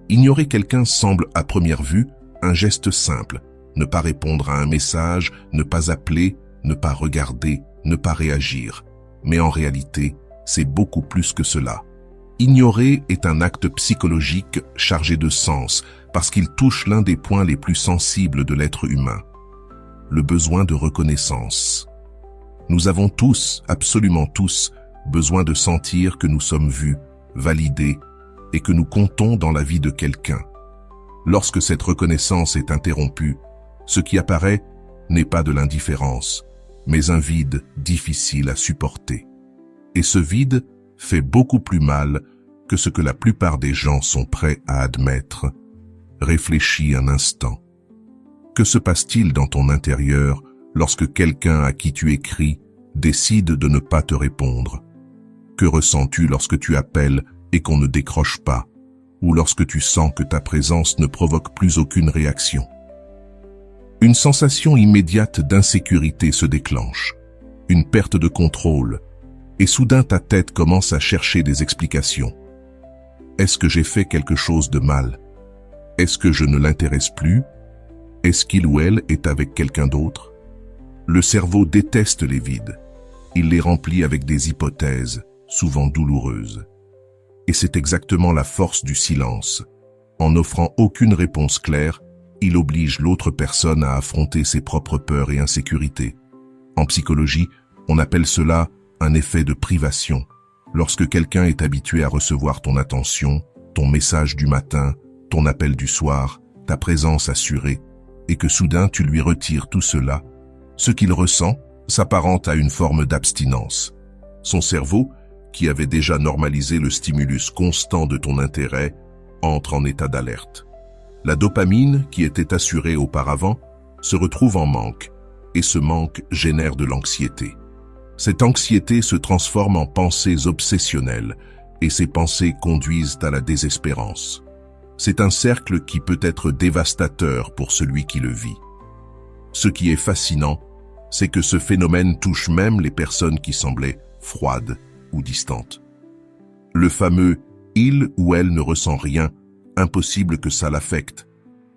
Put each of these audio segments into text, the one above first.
Ignorer quelqu'un semble à première vue un geste simple. Ne pas répondre à un message, ne pas appeler, ne pas regarder, ne pas réagir. Mais en réalité, c'est beaucoup plus que cela. Ignorer est un acte psychologique chargé de sens parce qu'il touche l'un des points les plus sensibles de l'être humain. Le besoin de reconnaissance. Nous avons tous, absolument tous, besoin de sentir que nous sommes vus, validés et que nous comptons dans la vie de quelqu'un. Lorsque cette reconnaissance est interrompue, ce qui apparaît n'est pas de l'indifférence, mais un vide difficile à supporter. Et ce vide fait beaucoup plus mal que ce que la plupart des gens sont prêts à admettre. Réfléchis un instant. Que se passe-t-il dans ton intérieur lorsque quelqu'un à qui tu écris décide de ne pas te répondre? Que ressens-tu lorsque tu appelles et qu'on ne décroche pas, ou lorsque tu sens que ta présence ne provoque plus aucune réaction? Une sensation immédiate d'insécurité se déclenche, une perte de contrôle, et soudain ta tête commence à chercher des explications. Est-ce que j'ai fait quelque chose de mal? Est-ce que je ne l'intéresse plus? Est-ce qu'il ou elle est avec quelqu'un d'autre? Le cerveau déteste les vides. Il les remplit avec des hypothèses, souvent douloureuses. Et c'est exactement la force du silence. En n'offrant aucune réponse claire, il oblige l'autre personne à affronter ses propres peurs et insécurités. En psychologie, on appelle cela un effet de privation. Lorsque quelqu'un est habitué à recevoir ton attention, ton message du matin, ton appel du soir, ta présence assurée, et que soudain tu lui retires tout cela, ce qu'il ressent s'apparente à une forme d'abstinence. Son cerveau, qui avait déjà normalisé le stimulus constant de ton intérêt, entre en état d'alerte. La dopamine, qui était assurée auparavant, se retrouve en manque, et ce manque génère de l'anxiété. Cette anxiété se transforme en pensées obsessionnelles, et ces pensées conduisent à la désespérance. C'est un cercle qui peut être dévastateur pour celui qui le vit. Ce qui est fascinant, c'est que ce phénomène touche même les personnes qui semblaient froides ou distantes. Le fameux « il ou elle ne ressent rien », impossible que ça l'affecte,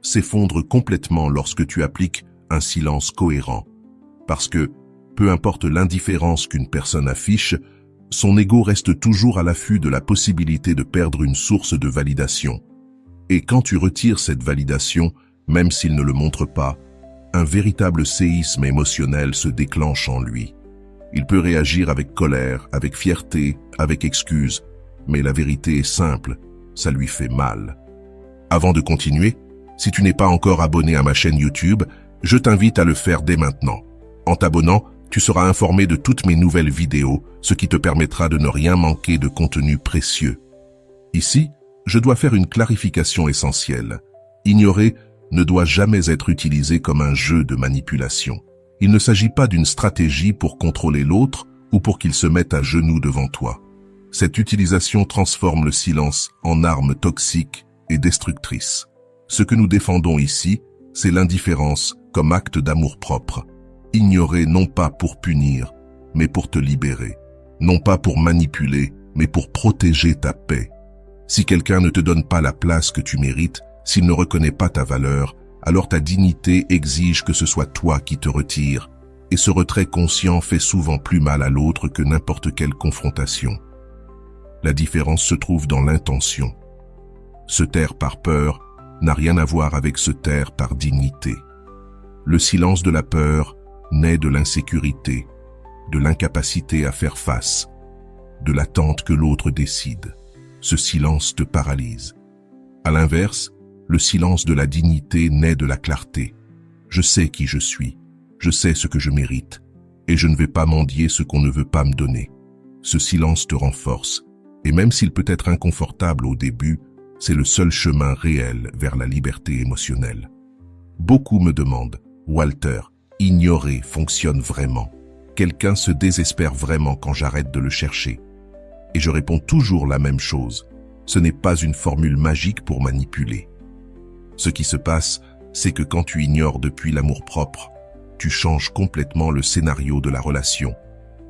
s'effondre complètement lorsque tu appliques un silence cohérent. Parce que, peu importe l'indifférence qu'une personne affiche, son ego reste toujours à l'affût de la possibilité de perdre une source de validation. Et quand tu retires cette validation, même s'il ne le montre pas, un véritable séisme émotionnel se déclenche en lui. Il peut réagir avec colère, avec fierté, avec excuse, mais la vérité est simple, ça lui fait mal. Avant de continuer, si tu n'es pas encore abonné à ma chaîne YouTube, je t'invite à le faire dès maintenant. En t'abonnant, tu seras informé de toutes mes nouvelles vidéos, ce qui te permettra de ne rien manquer de contenu précieux. Ici, je dois faire une clarification essentielle. Ignorer ne doit jamais être utilisé comme un jeu de manipulation. Il ne s'agit pas d'une stratégie pour contrôler l'autre ou pour qu'il se mette à genoux devant toi. Cette utilisation transforme le silence en arme toxique et destructrice. Ce que nous défendons ici, c'est l'indifférence comme acte d'amour-propre. Ignorer non pas pour punir, mais pour te libérer. Non pas pour manipuler, mais pour protéger ta paix. Si quelqu'un ne te donne pas la place que tu mérites, s'il ne reconnaît pas ta valeur, alors ta dignité exige que ce soit toi qui te retires. Et ce retrait conscient fait souvent plus mal à l'autre que n'importe quelle confrontation. La différence se trouve dans l'intention. Se taire par peur n'a rien à voir avec se taire par dignité. Le silence de la peur naît de l'insécurité, de l'incapacité à faire face, de l'attente que l'autre décide. Ce silence te paralyse. À l'inverse, le silence de la dignité naît de la clarté. Je sais qui je suis, je sais ce que je mérite, et je ne vais pas mendier ce qu'on ne veut pas me donner. Ce silence te renforce, et même s'il peut être inconfortable au début, c'est le seul chemin réel vers la liberté émotionnelle. Beaucoup me demandent, Walter, ignorer fonctionne vraiment? Quelqu'un se désespère vraiment quand j'arrête de le chercher? Et je réponds toujours la même chose. Ce n'est pas une formule magique pour manipuler. Ce qui se passe, c'est que quand tu ignores depuis l'amour-propre, tu changes complètement le scénario de la relation.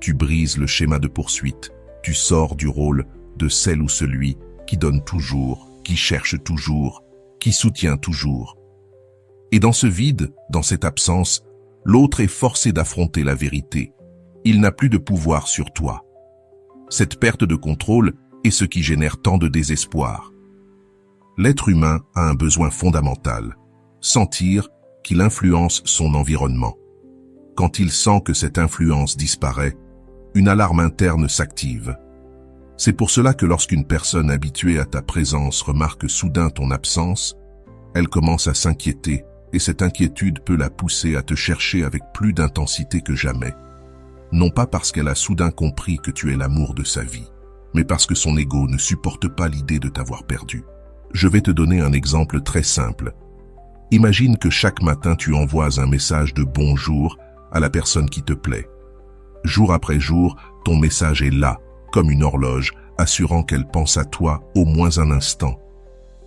Tu brises le schéma de poursuite. Tu sors du rôle de celle ou celui qui donne toujours, qui cherche toujours, qui soutient toujours. Et dans ce vide, dans cette absence, l'autre est forcé d'affronter la vérité. Il n'a plus de pouvoir sur toi. Cette perte de contrôle est ce qui génère tant de désespoir. L'être humain a un besoin fondamental, sentir qu'il influence son environnement. Quand il sent que cette influence disparaît, une alarme interne s'active. C'est pour cela que lorsqu'une personne habituée à ta présence remarque soudain ton absence, elle commence à s'inquiéter et cette inquiétude peut la pousser à te chercher avec plus d'intensité que jamais. Non pas parce qu'elle a soudain compris que tu es l'amour de sa vie, mais parce que son ego ne supporte pas l'idée de t'avoir perdu. Je vais te donner un exemple très simple. Imagine que chaque matin tu envoies un message de bonjour à la personne qui te plaît. Jour après jour, ton message est là, comme une horloge, assurant qu'elle pense à toi au moins un instant.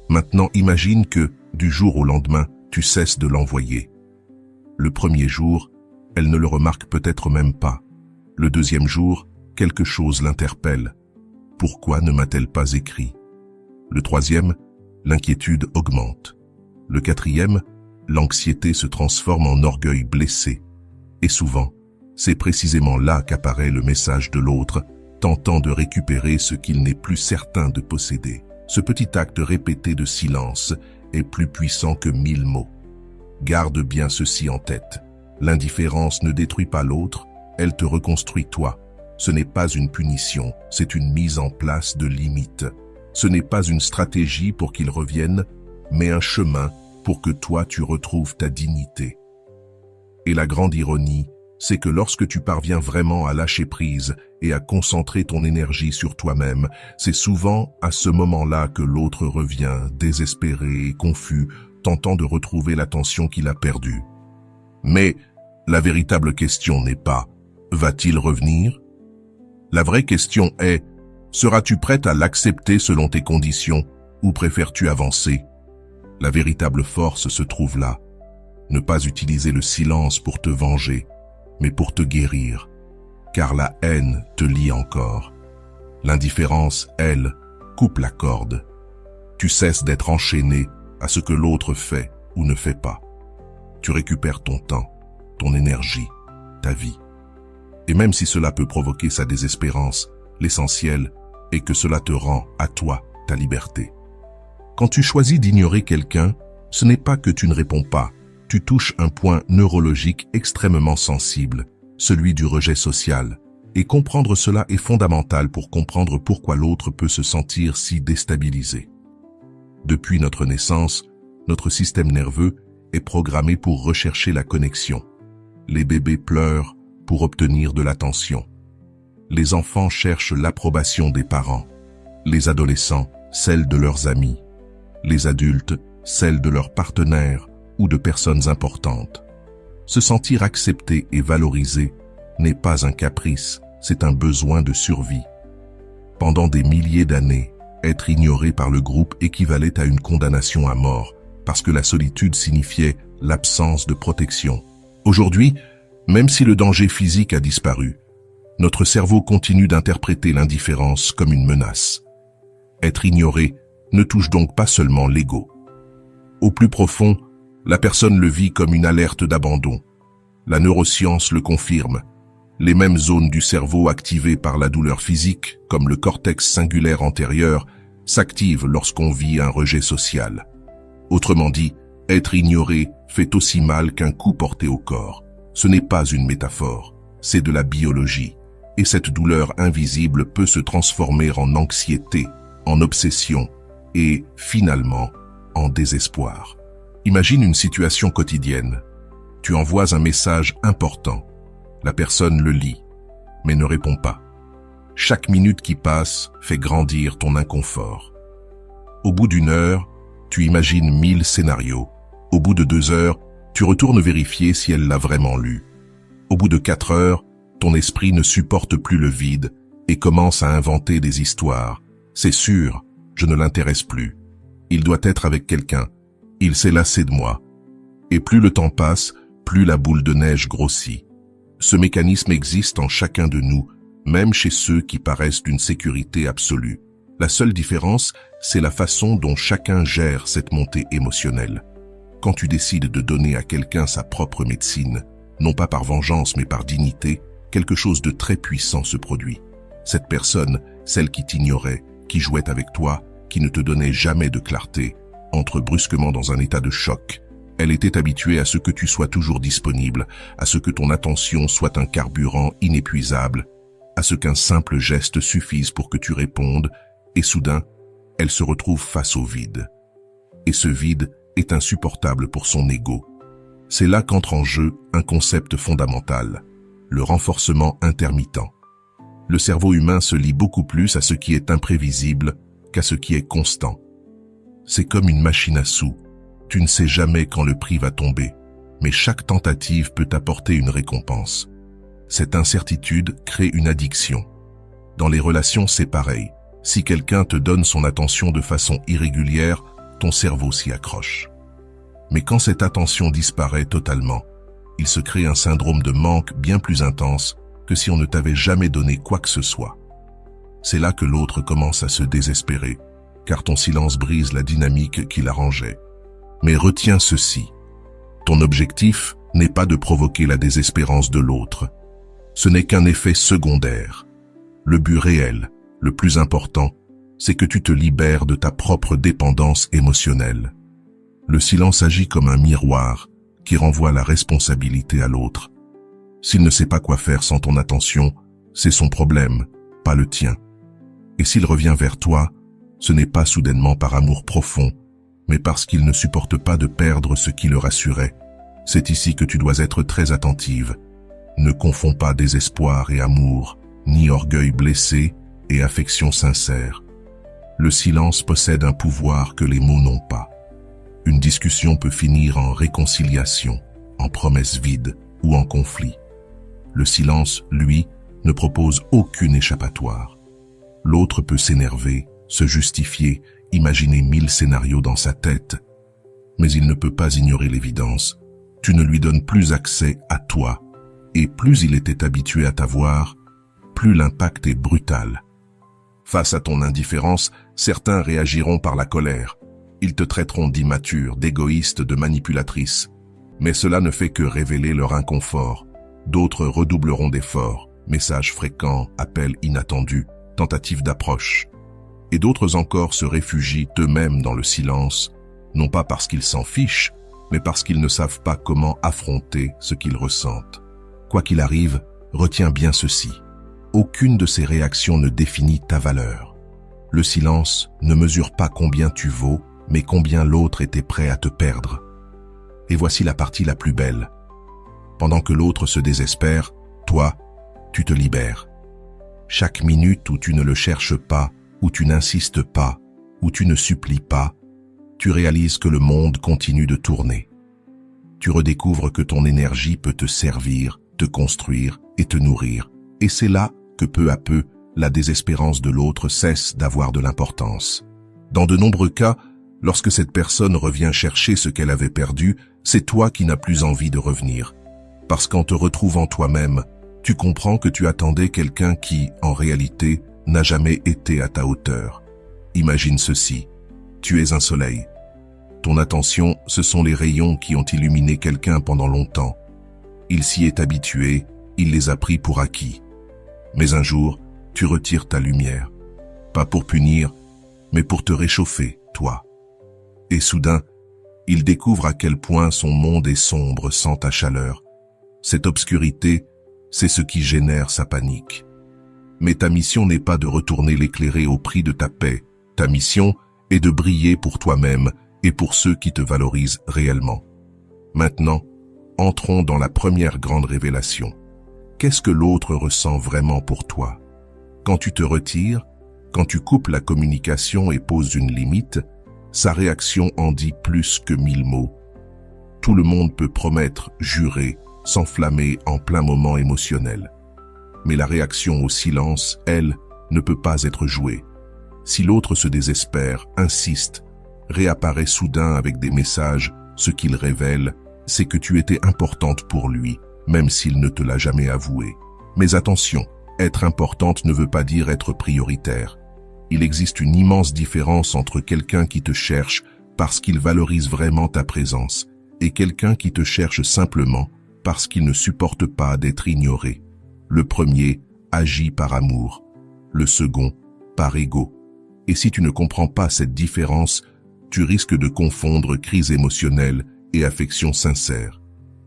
Maintenant, imagine que, du jour au lendemain, tu cesses de l'envoyer. Le premier jour, elle ne le remarque peut-être même pas. Le deuxième jour, quelque chose l'interpelle. Pourquoi ne m'a-t-elle pas écrit? Le troisième, l'inquiétude augmente. Le quatrième, l'anxiété se transforme en orgueil blessé. Et souvent, c'est précisément là qu'apparaît le message de l'autre, tentant de récupérer ce qu'il n'est plus certain de posséder. Ce petit acte répété de silence est plus puissant que 1000 mots. Garde bien ceci en tête. L'indifférence ne détruit pas l'autre, elle te reconstruit toi. Ce n'est pas une punition, c'est une mise en place de limites. Ce n'est pas une stratégie pour qu'il revienne, mais un chemin pour que toi tu retrouves ta dignité. Et la grande ironie, c'est que lorsque tu parviens vraiment à lâcher prise et à concentrer ton énergie sur toi-même, c'est souvent à ce moment-là que l'autre revient, désespéré et confus, tentant de retrouver l'attention qu'il a perdue. Mais la véritable question n'est pas « va-t-il revenir ?» La vraie question est « seras-tu prête à l'accepter selon tes conditions ou préfères-tu avancer ?» La véritable force se trouve là. Ne pas utiliser le silence pour te venger, mais pour te guérir, car la haine te lie encore. L'indifférence, elle, coupe la corde. Tu cesses d'être enchaîné à ce que l'autre fait ou ne fait pas. Tu récupères ton temps, ton énergie, ta vie. Et même si cela peut provoquer sa désespérance, l'essentiel est que cela te rend à toi ta liberté. Quand tu choisis d'ignorer quelqu'un, ce n'est pas que tu ne réponds pas. Tu touches un point neurologique extrêmement sensible, celui du rejet social. Et comprendre cela est fondamental pour comprendre pourquoi l'autre peut se sentir si déstabilisé. Depuis notre naissance, notre système nerveux est programmé pour rechercher la connexion. Les bébés pleurent pour obtenir de l'attention. Les enfants cherchent l'approbation des parents. Les adolescents, celle de leurs amis. Les adultes, celle de leurs partenaires ou de personnes importantes. Se sentir accepté et valorisé n'est pas un caprice, c'est un besoin de survie. Pendant des milliers d'années, être ignoré par le groupe équivalait à une condamnation à mort, parce que la solitude signifiait l'absence de protection. Aujourd'hui, même si le danger physique a disparu, notre cerveau continue d'interpréter l'indifférence comme une menace. Être ignoré ne touche donc pas seulement l'ego. Au plus profond, la personne le vit comme une alerte d'abandon. La neuroscience le confirme. Les mêmes zones du cerveau activées par la douleur physique, comme le cortex singulaire antérieur, s'activent lorsqu'on vit un rejet social. Autrement dit, être ignoré fait aussi mal qu'un coup porté au corps. Ce n'est pas une métaphore, c'est de la biologie. Et cette douleur invisible peut se transformer en anxiété, en obsession et, finalement, en désespoir. Imagine une situation quotidienne. Tu envoies un message important. La personne le lit, mais ne répond pas. Chaque minute qui passe fait grandir ton inconfort. Au bout d'1 heure, tu imagines 1000 scénarios. Au bout de 2 heures, tu retournes vérifier si elle l'a vraiment lu. Au bout de 4 heures, ton esprit ne supporte plus le vide et commence à inventer des histoires. C'est sûr, je ne l'intéresse plus. Il doit être avec quelqu'un. Il s'est lassé de moi. Et plus le temps passe, plus la boule de neige grossit. Ce mécanisme existe en chacun de nous, même chez ceux qui paraissent d'une sécurité absolue. La seule différence, c'est la façon dont chacun gère cette montée émotionnelle. Quand tu décides de donner à quelqu'un sa propre médecine, non pas par vengeance mais par dignité, quelque chose de très puissant se produit. Cette personne, celle qui t'ignorait, qui jouait avec toi, qui ne te donnait jamais de clarté, entre brusquement dans un état de choc. Elle était habituée à ce que tu sois toujours disponible, à ce que ton attention soit un carburant inépuisable, à ce qu'un simple geste suffise pour que tu répondes, et soudain, elle se retrouve face au vide. Et ce vide est insupportable pour son ego. C'est là qu'entre en jeu un concept fondamental, le renforcement intermittent. Le cerveau humain se lie beaucoup plus à ce qui est imprévisible qu'à ce qui est constant. C'est comme une machine à sous. Tu ne sais jamais quand le prix va tomber, mais chaque tentative peut apporter une récompense. Cette incertitude crée une addiction. Dans les relations, c'est pareil. Si quelqu'un te donne son attention de façon irrégulière, ton cerveau s'y accroche. Mais quand cette attention disparaît totalement, il se crée un syndrome de manque bien plus intense que si on ne t'avait jamais donné quoi que ce soit. C'est là que l'autre commence à se désespérer, car ton silence brise la dynamique qui l'arrangeait. Mais retiens ceci, ton objectif n'est pas de provoquer la désespérance de l'autre. Ce n'est qu'un effet secondaire. Le but réel, le plus important, c'est que tu te libères de ta propre dépendance émotionnelle. Le silence agit comme un miroir qui renvoie la responsabilité à l'autre. S'il ne sait pas quoi faire sans ton attention, c'est son problème, pas le tien. Et s'il revient vers toi, ce n'est pas soudainement par amour profond, mais parce qu'il ne supporte pas de perdre ce qui le rassurait. C'est ici que tu dois être très attentive. Ne confonds pas désespoir et amour, ni orgueil blessé et affection sincère. Le silence possède un pouvoir que les mots n'ont pas. Une discussion peut finir en réconciliation, en promesse vide ou en conflit. Le silence, lui, ne propose aucune échappatoire. L'autre peut s'énerver, se justifier, imaginer 1000 scénarios dans sa tête, mais il ne peut pas ignorer l'évidence. Tu ne lui donnes plus accès à toi, et plus il était habitué à t'avoir, plus l'impact est brutal. Face à ton indifférence, certains réagiront par la colère. Ils te traiteront d'immature, d'égoïste, de manipulatrice. Mais cela ne fait que révéler leur inconfort. D'autres redoubleront d'efforts, messages fréquents, appels inattendus, tentatives d'approche. Et d'autres encore se réfugient eux-mêmes dans le silence, non pas parce qu'ils s'en fichent, mais parce qu'ils ne savent pas comment affronter ce qu'ils ressentent. Quoi qu'il arrive, retiens bien ceci. Aucune de ces réactions ne définit ta valeur. Le silence ne mesure pas combien tu vaux, mais combien l'autre était prêt à te perdre. Et voici la partie la plus belle. Pendant que l'autre se désespère, toi, tu te libères. Chaque minute où tu ne le cherches pas, où tu n'insistes pas, où tu ne supplies pas, tu réalises que le monde continue de tourner. Tu redécouvres que ton énergie peut te servir, te construire et te nourrir. Et c'est là que peu à peu, la désespérance de l'autre cesse d'avoir de l'importance. Dans de nombreux cas, lorsque cette personne revient chercher ce qu'elle avait perdu, c'est toi qui n'as plus envie de revenir. Parce qu'en te retrouvant toi-même, tu comprends que tu attendais quelqu'un qui, en réalité, n'a jamais été à ta hauteur. Imagine ceci, tu es un soleil. Ton attention, ce sont les rayons qui ont illuminé quelqu'un pendant longtemps. Il s'y est habitué, il les a pris pour acquis. Mais un jour, tu retires ta lumière. Pas pour punir, mais pour te réchauffer, toi. Et soudain, il découvre à quel point son monde est sombre sans ta chaleur. Cette obscurité, c'est ce qui génère sa panique. Mais ta mission n'est pas de retourner l'éclairer au prix de ta paix. Ta mission est de briller pour toi-même et pour ceux qui te valorisent réellement. Maintenant, entrons dans la première grande révélation. Qu'est-ce que l'autre ressent vraiment pour toi? Quand tu te retires, quand tu coupes la communication et poses une limite, sa réaction en dit plus que 1000 mots. Tout le monde peut promettre, jurer, s'enflammer en plein moment émotionnel. Mais la réaction au silence, elle, ne peut pas être jouée. Si l'autre se désespère, insiste, réapparaît soudain avec des messages, ce qu'il révèle, c'est que tu étais importante pour lui, même s'il ne te l'a jamais avoué. Mais attention, être importante ne veut pas dire être prioritaire. Il existe une immense différence entre quelqu'un qui te cherche parce qu'il valorise vraiment ta présence et quelqu'un qui te cherche simplement parce qu'il ne supporte pas d'être ignoré. Le premier agit par amour, le second par ego. Et si tu ne comprends pas cette différence, tu risques de confondre crise émotionnelle et affection sincère.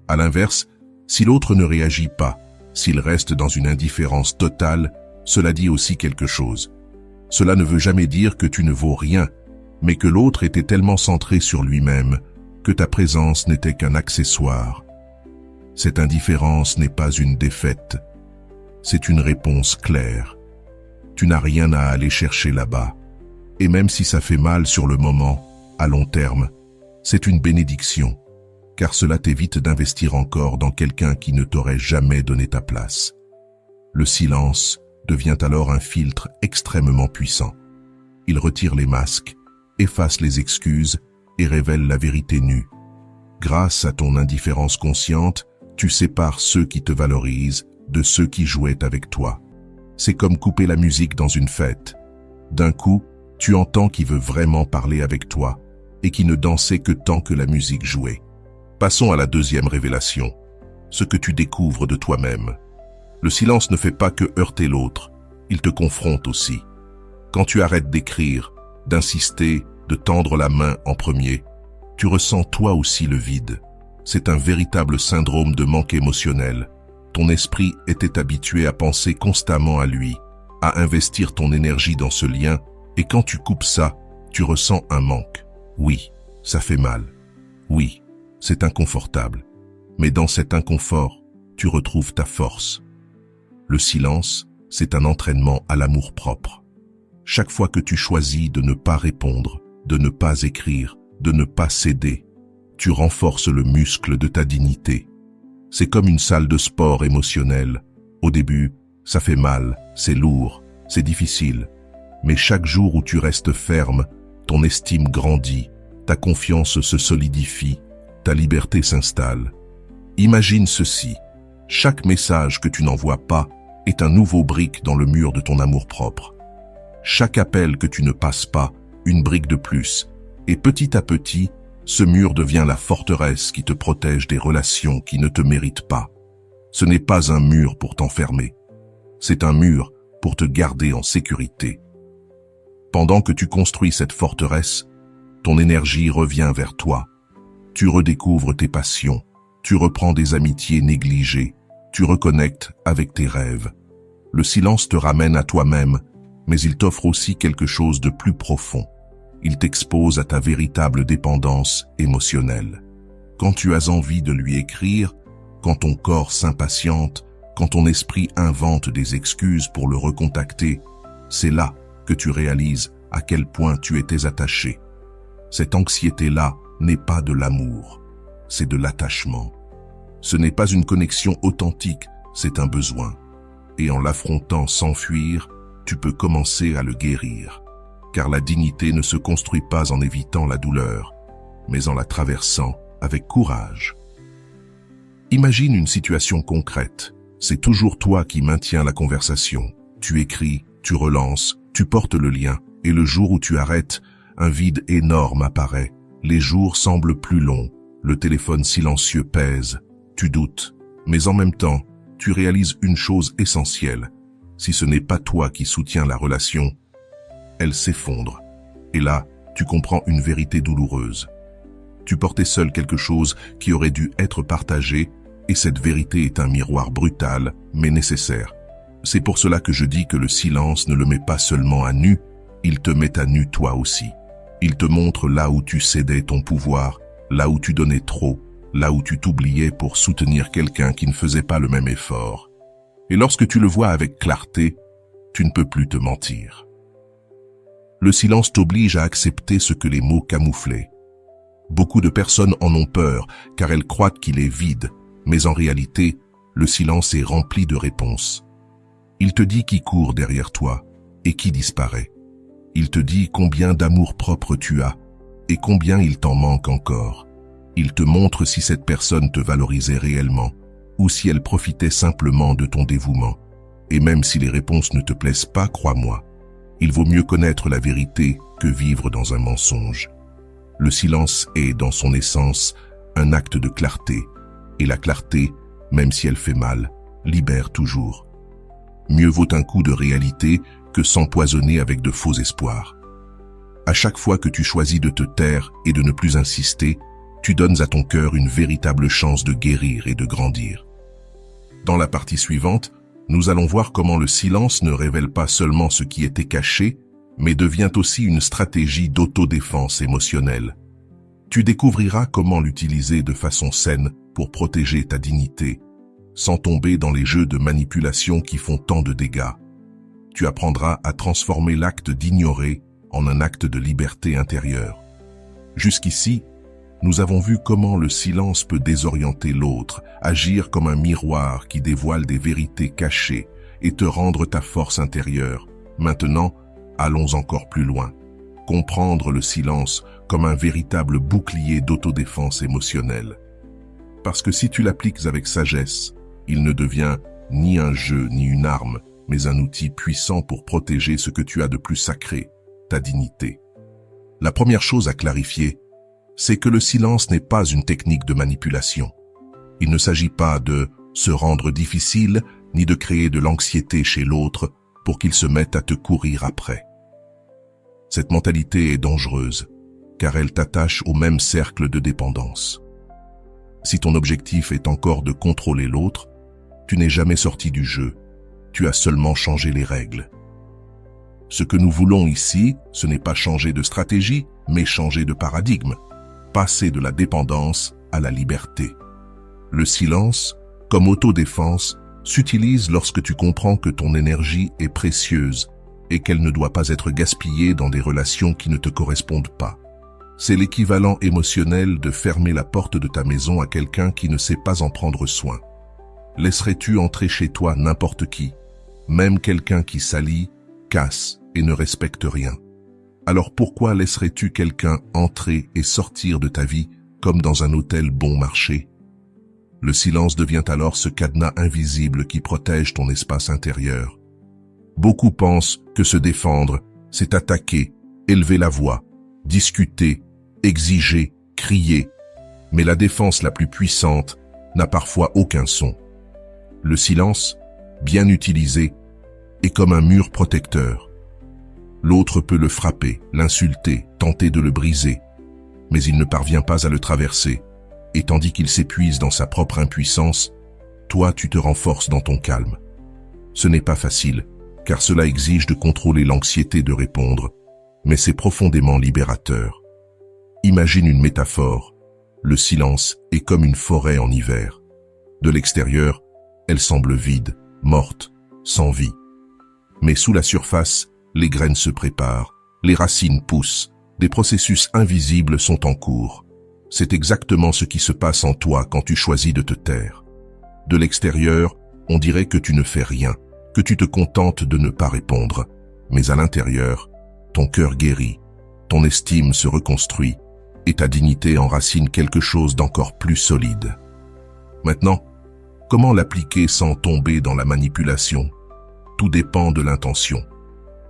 À l'inverse, si l'autre ne réagit pas, s'il reste dans une indifférence totale, cela dit aussi quelque chose. Cela ne veut jamais dire que tu ne vaux rien, mais que l'autre était tellement centré sur lui-même que ta présence n'était qu'un accessoire. Cette indifférence n'est pas une défaite, c'est une réponse claire. Tu n'as rien à aller chercher là-bas. Et même si ça fait mal sur le moment, à long terme, c'est une bénédiction, car cela t'évite d'investir encore dans quelqu'un qui ne t'aurait jamais donné ta place. Le silence devient alors un filtre extrêmement puissant. Il retire les masques, efface les excuses et révèle la vérité nue. Grâce à ton indifférence consciente, tu sépares ceux qui te valorisent de ceux qui jouaient avec toi. C'est comme couper la musique dans une fête. D'un coup, tu entends qui veut vraiment parler avec toi et qui ne dansait que tant que la musique jouait. Passons à la deuxième révélation, ce que tu découvres de toi-même. Le silence ne fait pas que heurter l'autre, il te confronte aussi. Quand tu arrêtes d'écrire, d'insister, de tendre la main en premier, tu ressens toi aussi le vide. C'est un véritable syndrome de manque émotionnel. Ton esprit était habitué à penser constamment à lui, à investir ton énergie dans ce lien, et quand tu coupes ça, tu ressens un manque. Oui, ça fait mal. Oui, c'est inconfortable. Mais dans cet inconfort, tu retrouves ta force. Le silence, c'est un entraînement à l'amour-propre. Chaque fois que tu choisis de ne pas répondre, de ne pas écrire, de ne pas céder, tu renforces le muscle de ta dignité. C'est comme une salle de sport émotionnelle. Au début, ça fait mal, c'est lourd, c'est difficile. Mais chaque jour où tu restes ferme, ton estime grandit, ta confiance se solidifie, ta liberté s'installe. Imagine ceci, chaque message que tu n'envoies pas est un nouveau brique dans le mur de ton amour-propre. Chaque appel que tu ne passes pas, une brique de plus. Et petit à petit, ce mur devient la forteresse qui te protège des relations qui ne te méritent pas. Ce n'est pas un mur pour t'enfermer. C'est un mur pour te garder en sécurité. Pendant que tu construis cette forteresse, ton énergie revient vers toi. Tu redécouvres tes passions, tu reprends des amitiés négligées, tu reconnectes avec tes rêves. Le silence te ramène à toi-même, mais il t'offre aussi quelque chose de plus profond. Il t'expose à ta véritable dépendance émotionnelle. Quand tu as envie de lui écrire, quand ton corps s'impatiente, quand ton esprit invente des excuses pour le recontacter, c'est là que tu réalises à quel point tu étais attaché. Cette anxiété-là n'est pas de l'amour, c'est de l'attachement. Ce n'est pas une connexion authentique, c'est un besoin. Et en l'affrontant sans fuir, tu peux commencer à le guérir. Car la dignité ne se construit pas en évitant la douleur, mais en la traversant avec courage. Imagine une situation concrète. C'est toujours toi qui maintiens la conversation. Tu écris, tu relances, tu portes le lien, et le jour où tu arrêtes, un vide énorme apparaît. Les jours semblent plus longs, le téléphone silencieux pèse. Tu doutes, mais en même temps, tu réalises une chose essentielle. Si ce n'est pas toi qui soutiens la relation, elle s'effondre. Et là, tu comprends une vérité douloureuse. Tu portais seul quelque chose qui aurait dû être partagé, et cette vérité est un miroir brutal, mais nécessaire. C'est pour cela que je dis que le silence ne le met pas seulement à nu, il te met à nu toi aussi. Il te montre là où tu cédais ton pouvoir, là où tu donnais trop, là où tu t'oubliais pour soutenir quelqu'un qui ne faisait pas le même effort. Et lorsque tu le vois avec clarté, tu ne peux plus te mentir. Le silence t'oblige à accepter ce que les mots camouflaient. Beaucoup de personnes en ont peur, car elles croient qu'il est vide, mais en réalité, le silence est rempli de réponses. Il te dit qui court derrière toi et qui disparaît. Il te dit combien d'amour-propre tu as et combien il t'en manque encore. Il te montre si cette personne te valorisait réellement ou si elle profitait simplement de ton dévouement. Et même si les réponses ne te plaisent pas, crois-moi, Il vaut mieux connaître la vérité que vivre dans un mensonge. Le silence est, dans son essence, un acte de clarté, et la clarté, même si elle fait mal, libère toujours. Mieux vaut un coup de réalité que s'empoisonner avec de faux espoirs. À chaque fois que tu choisis de te taire et de ne plus insister, tu donnes à ton cœur une véritable chance de guérir et de grandir. Dans la partie suivante, nous allons voir comment le silence ne révèle pas seulement ce qui était caché, mais devient aussi une stratégie d'autodéfense émotionnelle. Tu découvriras comment l'utiliser de façon saine pour protéger ta dignité, sans tomber dans les jeux de manipulation qui font tant de dégâts. Tu apprendras à transformer l'acte d'ignorer en un acte de liberté intérieure. Jusqu'ici, nous avons vu comment le silence peut désorienter l'autre, agir comme un miroir qui dévoile des vérités cachées et te rendre ta force intérieure. Maintenant, allons encore plus loin. Comprendre le silence comme un véritable bouclier d'autodéfense émotionnelle. Parce que si tu l'appliques avec sagesse, il ne devient ni un jeu ni une arme, mais un outil puissant pour protéger ce que tu as de plus sacré, ta dignité. La première chose à clarifier, c'est que le silence n'est pas une technique de manipulation. Il ne s'agit pas de se rendre difficile ni de créer de l'anxiété chez l'autre pour qu'il se mette à te courir après. Cette mentalité est dangereuse, car elle t'attache au même cercle de dépendance. Si ton objectif est encore de contrôler l'autre, tu n'es jamais sorti du jeu, tu as seulement changé les règles. Ce que nous voulons ici, ce n'est pas changer de stratégie, mais changer de paradigme. Passer de la dépendance à la liberté. Le silence, comme autodéfense, s'utilise lorsque tu comprends que ton énergie est précieuse et qu'elle ne doit pas être gaspillée dans des relations qui ne te correspondent pas. C'est l'équivalent émotionnel de fermer la porte de ta maison à quelqu'un qui ne sait pas en prendre soin. Laisserais-tu entrer chez toi n'importe qui, même quelqu'un qui salit, casse et ne respecte rien? Alors pourquoi laisserais-tu quelqu'un entrer et sortir de ta vie comme dans un hôtel bon marché? Le silence devient alors ce cadenas invisible qui protège ton espace intérieur. Beaucoup pensent que se défendre, c'est attaquer, élever la voix, discuter, exiger, crier. Mais la défense la plus puissante n'a parfois aucun son. Le silence, bien utilisé, est comme un mur protecteur. L'autre peut le frapper, l'insulter, tenter de le briser, mais il ne parvient pas à le traverser, et tandis qu'il s'épuise dans sa propre impuissance, toi tu te renforces dans ton calme. Ce n'est pas facile, car cela exige de contrôler l'anxiété de répondre, mais c'est profondément libérateur. Imagine une métaphore, le silence est comme une forêt en hiver. De l'extérieur, elle semble vide, morte, sans vie. Mais sous la surface, les graines se préparent, les racines poussent, des processus invisibles sont en cours. C'est exactement ce qui se passe en toi quand tu choisis de te taire. De l'extérieur, on dirait que tu ne fais rien, que tu te contentes de ne pas répondre. Mais à l'intérieur, ton cœur guérit, ton estime se reconstruit et ta dignité enracine quelque chose d'encore plus solide. Maintenant, comment l'appliquer sans tomber dans la manipulation? Tout dépend de l'intention.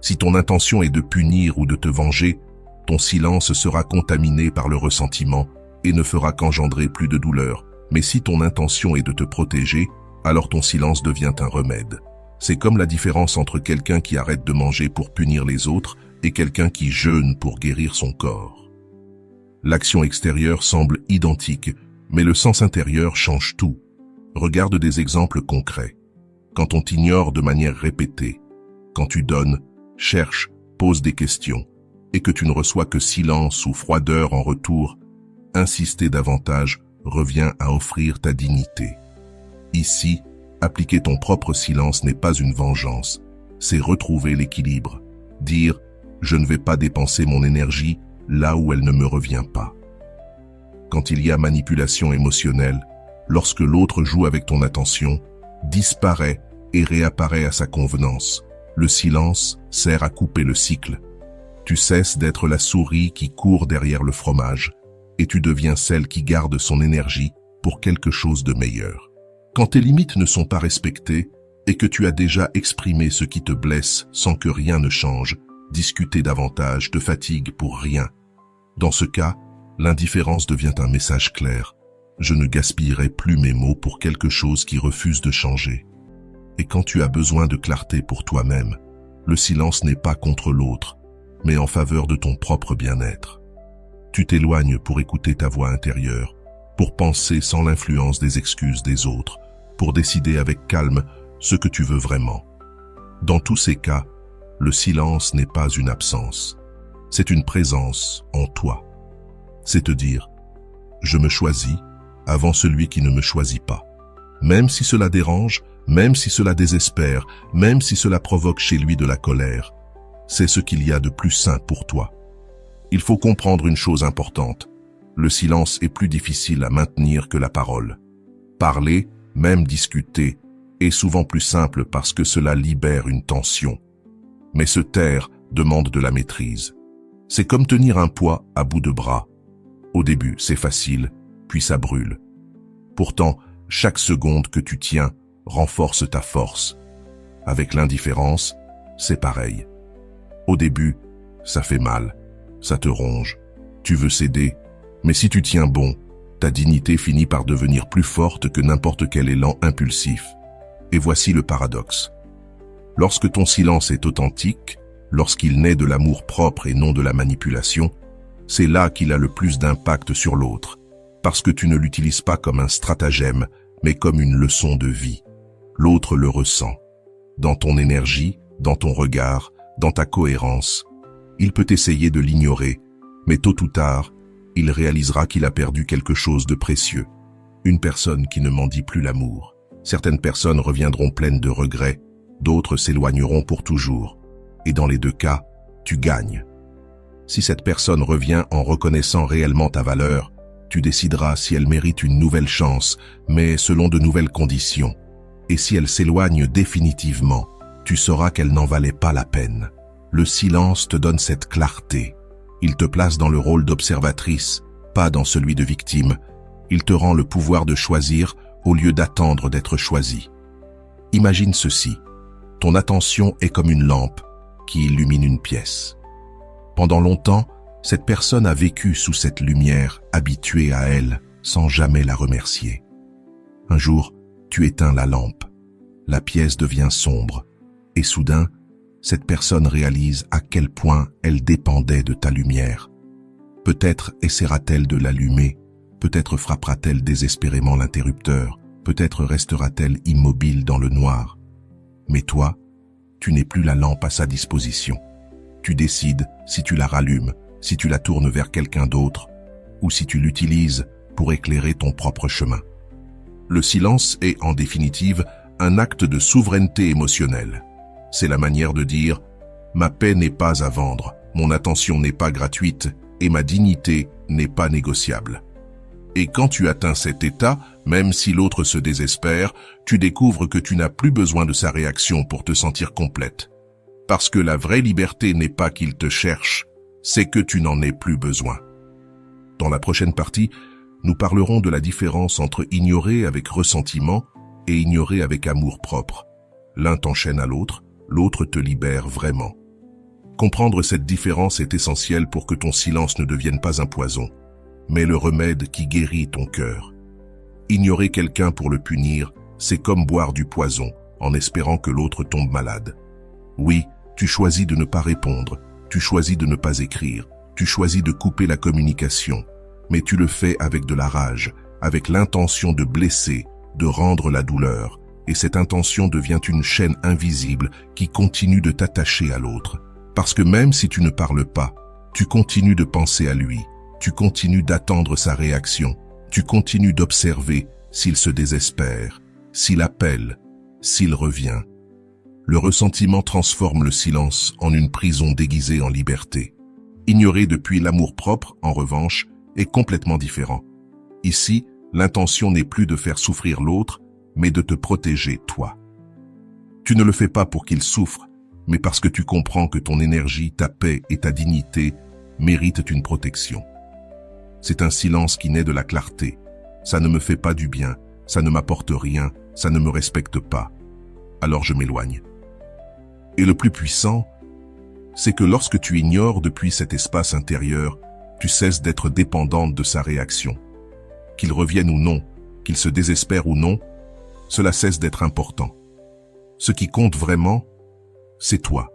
Si ton intention est de punir ou de te venger, ton silence sera contaminé par le ressentiment et ne fera qu'engendrer plus de douleur. Mais si ton intention est de te protéger, alors ton silence devient un remède. C'est comme la différence entre quelqu'un qui arrête de manger pour punir les autres et quelqu'un qui jeûne pour guérir son corps. L'action extérieure semble identique, mais le sens intérieur change tout. Regarde des exemples concrets. Quand on t'ignore de manière répétée, quand tu donnes, cherches, poses des questions, et que tu ne reçois que silence ou froideur en retour, insister davantage revient à offrir ta dignité. Ici, appliquer ton propre silence n'est pas une vengeance, c'est retrouver l'équilibre. Dire « je ne vais pas dépenser mon énergie là où elle ne me revient pas ». Quand il y a manipulation émotionnelle, lorsque l'autre joue avec ton attention, disparaît et réapparaît à sa convenance. Le silence sert à couper le cycle. Tu cesses d'être la souris qui court derrière le fromage et tu deviens celle qui garde son énergie pour quelque chose de meilleur. Quand tes limites ne sont pas respectées et que tu as déjà exprimé ce qui te blesse sans que rien ne change, discuter davantage te fatigue pour rien. Dans ce cas, l'indifférence devient un message clair. Je ne gaspillerai plus mes mots pour quelque chose qui refuse de changer. Et quand tu as besoin de clarté pour toi-même, le silence n'est pas contre l'autre, mais en faveur de ton propre bien-être. Tu t'éloignes pour écouter ta voix intérieure, pour penser sans l'influence des excuses des autres, pour décider avec calme ce que tu veux vraiment. Dans tous ces cas, le silence n'est pas une absence, c'est une présence en toi. C'est te dire, je me choisis avant celui qui ne me choisit pas. Même si cela dérange, même si cela désespère, même si cela provoque chez lui de la colère, c'est ce qu'il y a de plus sain pour toi. Il faut comprendre une chose importante. Le silence est plus difficile à maintenir que la parole. Parler, même discuter, est souvent plus simple parce que cela libère une tension. Mais se taire demande de la maîtrise. C'est comme tenir un poids à bout de bras. Au début, c'est facile, puis ça brûle. Pourtant, chaque seconde que tu tiens renforce ta force. Avec l'indifférence, c'est pareil. Au début, ça fait mal, ça te ronge, tu veux céder, mais si tu tiens bon, ta dignité finit par devenir plus forte que n'importe quel élan impulsif. Et voici le paradoxe. Lorsque ton silence est authentique, lorsqu'il naît de l'amour propre et non de la manipulation, c'est là qu'il a le plus d'impact sur l'autre, parce que tu ne l'utilises pas comme un stratagème, mais comme une leçon de vie. L'autre le ressent. Dans ton énergie, dans ton regard, dans ta cohérence. Il peut essayer de l'ignorer, mais tôt ou tard, il réalisera qu'il a perdu quelque chose de précieux. Une personne qui ne mendie plus l'amour. Certaines personnes reviendront pleines de regrets, d'autres s'éloigneront pour toujours. Et dans les deux cas, tu gagnes. Si cette personne revient en reconnaissant réellement ta valeur, tu décideras si elle mérite une nouvelle chance, mais selon de nouvelles conditions. Et si elle s'éloigne définitivement, tu sauras qu'elle n'en valait pas la peine. Le silence te donne cette clarté. Il te place dans le rôle d'observatrice, pas dans celui de victime. Il te rend le pouvoir de choisir au lieu d'attendre d'être choisi. Imagine ceci. Ton attention est comme une lampe qui illumine une pièce. Pendant longtemps, cette personne a vécu sous cette lumière, habituée à elle, sans jamais la remercier. Un jour, tu éteins la lampe. La pièce devient sombre. Et soudain, cette personne réalise à quel point elle dépendait de ta lumière. Peut-être essaiera-t-elle de l'allumer, peut-être frappera-t-elle désespérément l'interrupteur, peut-être restera-t-elle immobile dans le noir. Mais toi, tu n'es plus la lampe à sa disposition. Tu décides si tu la rallumes, si tu la tournes vers quelqu'un d'autre, ou si tu l'utilises pour éclairer ton propre chemin. Le silence est, en définitive, un acte de souveraineté émotionnelle. C'est la manière de dire « ma paix n'est pas à vendre, mon attention n'est pas gratuite et ma dignité n'est pas négociable ». Et quand tu atteins cet état, même si l'autre se désespère, tu découvres que tu n'as plus besoin de sa réaction pour te sentir complète. Parce que la vraie liberté n'est pas qu'il te cherche, c'est que tu n'en aies plus besoin. Dans la prochaine partie, nous parlerons de la différence entre ignorer avec ressentiment et ignorer avec amour propre. L'un t'enchaîne à l'autre, l'autre te libère vraiment. Comprendre cette différence est essentiel pour que ton silence ne devienne pas un poison, mais le remède qui guérit ton cœur. Ignorer quelqu'un pour le punir, c'est comme boire du poison en espérant que l'autre tombe malade. Oui, tu choisis de ne pas répondre, tu choisis de ne pas écrire, tu choisis de couper la communication, mais tu le fais avec de la rage, avec l'intention de blesser, de rendre la douleur, et cette intention devient une chaîne invisible qui continue de t'attacher à l'autre. Parce que même si tu ne parles pas, tu continues de penser à lui, tu continues d'attendre sa réaction, tu continues d'observer s'il se désespère, s'il appelle, s'il revient. Le ressentiment transforme le silence en une prison déguisée en liberté. Ignorer depuis l'amour-propre, en revanche, est complètement différent. Ici, l'intention n'est plus de faire souffrir l'autre, mais de te protéger toi. Tu ne le fais pas pour qu'il souffre, mais parce que tu comprends que ton énergie, ta paix et ta dignité méritent une protection. C'est un silence qui naît de la clarté. Ça ne me fait pas du bien, ça ne m'apporte rien, ça ne me respecte pas. Alors je m'éloigne. Et le plus puissant, c'est que lorsque tu ignores depuis cet espace intérieur, tu cesses d'être dépendante de sa réaction. Qu'il revienne ou non, qu'il se désespère ou non, cela cesse d'être important. Ce qui compte vraiment, c'est toi.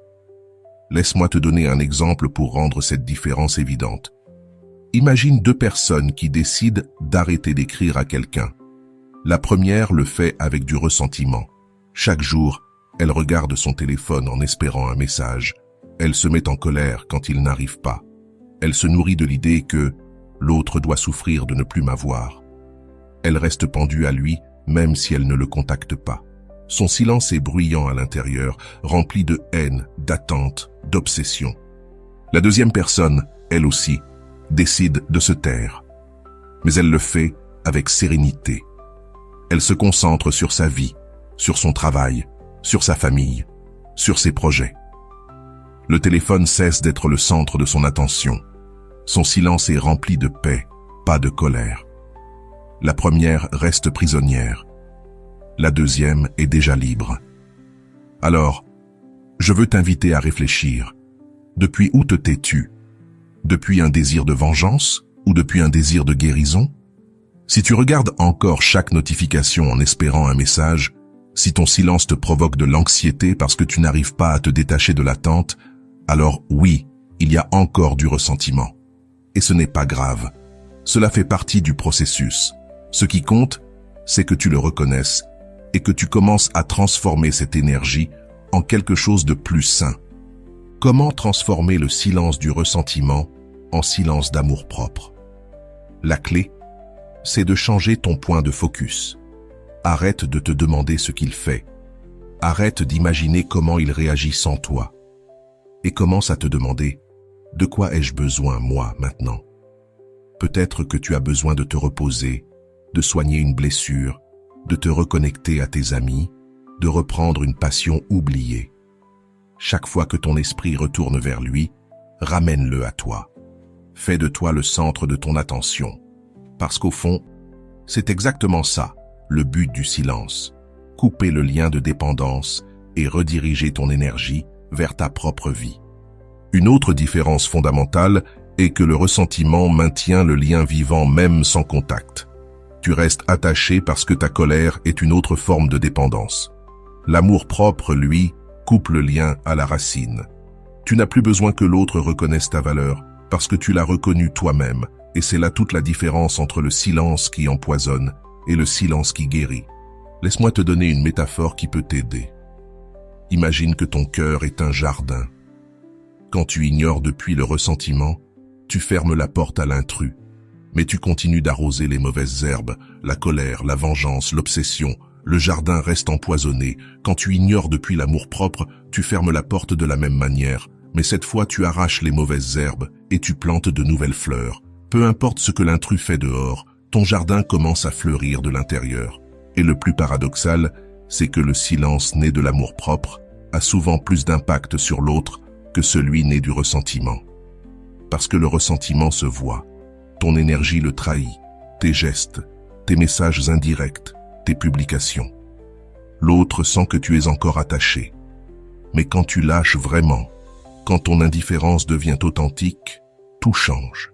Laisse-moi te donner un exemple pour rendre cette différence évidente. Imagine deux personnes qui décident d'arrêter d'écrire à quelqu'un. La première le fait avec du ressentiment. Chaque jour, elle regarde son téléphone en espérant un message. Elle se met en colère quand il n'arrive pas. Elle se nourrit de l'idée que l'autre doit souffrir de ne plus m'avoir. Elle reste pendue à lui, même si elle ne le contacte pas. Son silence est bruyant à l'intérieur, rempli de haine, d'attente, d'obsession. La deuxième personne, elle aussi, décide de se taire. Mais elle le fait avec sérénité. Elle se concentre sur sa vie, sur son travail, sur sa famille, sur ses projets. Le téléphone cesse d'être le centre de son attention. Son silence est rempli de paix, pas de colère. La première reste prisonnière. La deuxième est déjà libre. Alors, je veux t'inviter à réfléchir. Depuis où te tais-tu? Depuis un désir de vengeance ou depuis un désir de guérison? Si tu regardes encore chaque notification en espérant un message, si ton silence te provoque de l'anxiété parce que tu n'arrives pas à te détacher de l'attente, alors oui, il y a encore du ressentiment. Et ce n'est pas grave. Cela fait partie du processus. Ce qui compte, c'est que tu le reconnaisses et que tu commences à transformer cette énergie en quelque chose de plus sain. Comment transformer le silence du ressentiment en silence d'amour-propre? La clé, c'est de changer ton point de focus. Arrête de te demander ce qu'il fait. Arrête d'imaginer comment il réagit sans toi. Et commence à te demander, de quoi ai-je besoin, moi, maintenant? Peut-être que tu as besoin de te reposer, de soigner une blessure, de te reconnecter à tes amis, de reprendre une passion oubliée. Chaque fois que ton esprit retourne vers lui, ramène-le à toi. Fais de toi le centre de ton attention. Parce qu'au fond, c'est exactement ça, le but du silence. Couper le lien de dépendance et rediriger ton énergie vers ta propre vie. Une autre différence fondamentale est que le ressentiment maintient le lien vivant même sans contact. Tu restes attaché parce que ta colère est une autre forme de dépendance. L'amour-propre, lui, coupe le lien à la racine. Tu n'as plus besoin que l'autre reconnaisse ta valeur parce que tu l'as reconnue toi-même, et c'est là toute la différence entre le silence qui empoisonne et le silence qui guérit. Laisse-moi te donner une métaphore qui peut t'aider. Imagine que ton cœur est un jardin. Quand tu ignores depuis le ressentiment, tu fermes la porte à l'intrus. Mais tu continues d'arroser les mauvaises herbes, la colère, la vengeance, l'obsession. Le jardin reste empoisonné. Quand tu ignores depuis l'amour-propre, tu fermes la porte de la même manière. Mais cette fois, tu arraches les mauvaises herbes et tu plantes de nouvelles fleurs. Peu importe ce que l'intrus fait dehors, ton jardin commence à fleurir de l'intérieur. Et le plus paradoxal, c'est que le silence né de l'amour-propre a souvent plus d'impact sur l'autre que celui né du ressentiment. Parce que le ressentiment se voit. Ton énergie le trahit, tes gestes, tes messages indirects, tes publications. L'autre sent que tu es encore attaché. Mais quand tu lâches vraiment, quand ton indifférence devient authentique, tout change.